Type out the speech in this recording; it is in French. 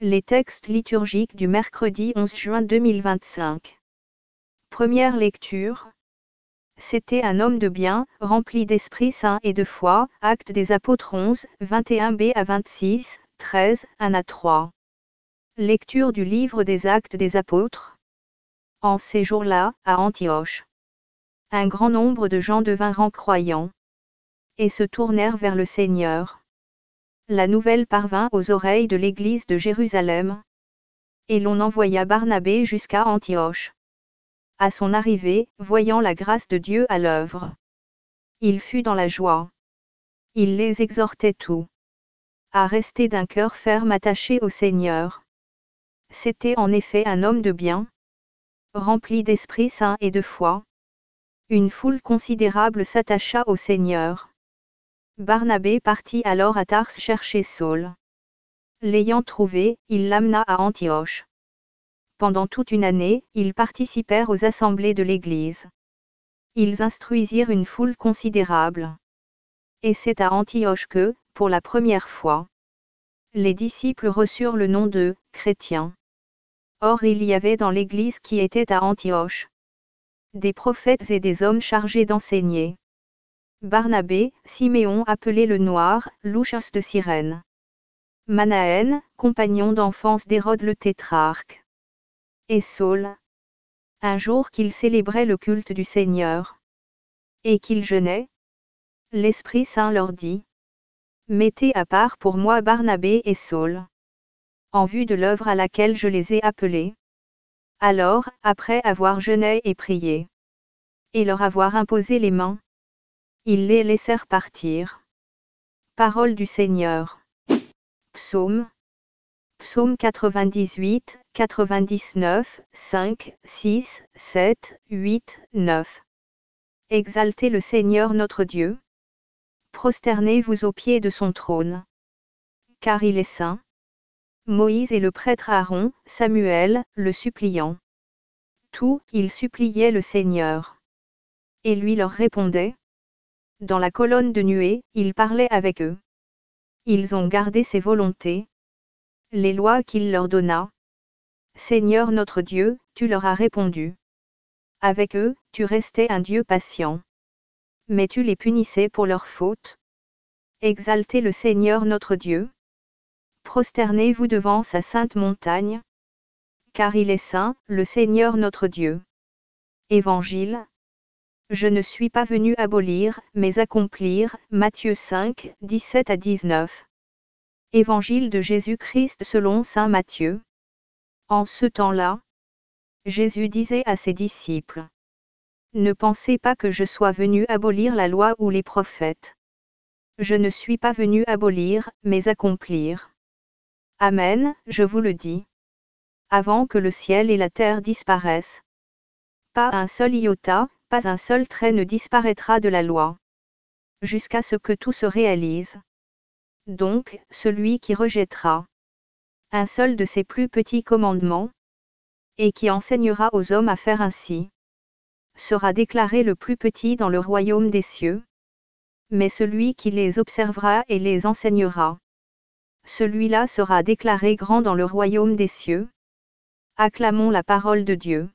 Les textes liturgiques du mercredi 11 juin 2025. Première lecture. C'était un homme de bien, rempli d'Esprit Saint et de foi. Actes des Apôtres 11, 21b à 26, 13, 1 à 3. Lecture du livre des Actes des Apôtres. En ces jours-là, à Antioche, un grand nombre de gens devinrent croyants et se tournèrent vers le Seigneur. La nouvelle parvint aux oreilles de l'Église de Jérusalem, et l'on envoya Barnabé jusqu'à Antioche. À son arrivée, voyant la grâce de Dieu à l'œuvre, il fut dans la joie. Il les exhortait tous à rester d'un cœur ferme attaché au Seigneur. C'était en effet un homme de bien, rempli d'Esprit Saint et de foi. Une foule considérable s'attacha au Seigneur. Barnabé partit alors à Tars chercher Saul. L'ayant trouvé, il l'amena à Antioche. Pendant toute une année, ils participèrent aux assemblées de l'Église. Ils instruisirent une foule considérable. Et c'est à Antioche que, pour la première fois, les disciples reçurent le nom de « chrétiens ». Or il y avait dans l'Église qui était à Antioche des prophètes et des hommes chargés d'enseigner. Barnabé, Siméon appelé le Noir, Lucius de Cyrène. Manaën, compagnon d'enfance d'Hérode le tétrarque. Et Saul. Un jour qu'il célébrait le culte du Seigneur, et qu'il jeûnait, l'Esprit Saint leur dit: mettez à part pour moi Barnabé et Saul, en vue de l'œuvre à laquelle je les ai appelés. Alors, après avoir jeûné et prié, et leur avoir imposé les mains, ils les laissèrent partir. Parole du Seigneur. Psaume 98, 99, 5, 6, 7, 8, 9. Exaltez le Seigneur notre Dieu. Prosternez-vous aux pieds de son trône. Car il est saint. Moïse et le prêtre Aaron, Samuel, le suppliant. Tous, ils suppliaient le Seigneur. Et lui leur répondait. Dans la colonne de nuée, il parlait avec eux. Ils ont gardé ses volontés, les lois qu'il leur donna. Seigneur notre Dieu, tu leur as répondu. Avec eux, tu restais un Dieu patient. Mais tu les punissais pour leurs fautes. Exaltez le Seigneur notre Dieu. Prosternez-vous devant sa sainte montagne. Car il est saint, le Seigneur notre Dieu. Évangile. Je ne suis pas venu abolir, mais accomplir. Matthieu 5, 17 à 19. Évangile de Jésus-Christ selon saint Matthieu. En ce temps-là, Jésus disait à ses disciples: ne pensez pas que je sois venu abolir la loi ou les prophètes. Je ne suis pas venu abolir, mais accomplir. Amen, je vous le dis. Avant que le ciel et la terre disparaissent, pas un seul iota, pas un seul trait ne disparaîtra de la loi, jusqu'à ce que tout se réalise. Donc, celui qui rejettera un seul de ces plus petits commandements, et qui enseignera aux hommes à faire ainsi, sera déclaré le plus petit dans le royaume des cieux. Mais celui qui les observera et les enseignera, celui-là sera déclaré grand dans le royaume des cieux. Acclamons la parole de Dieu.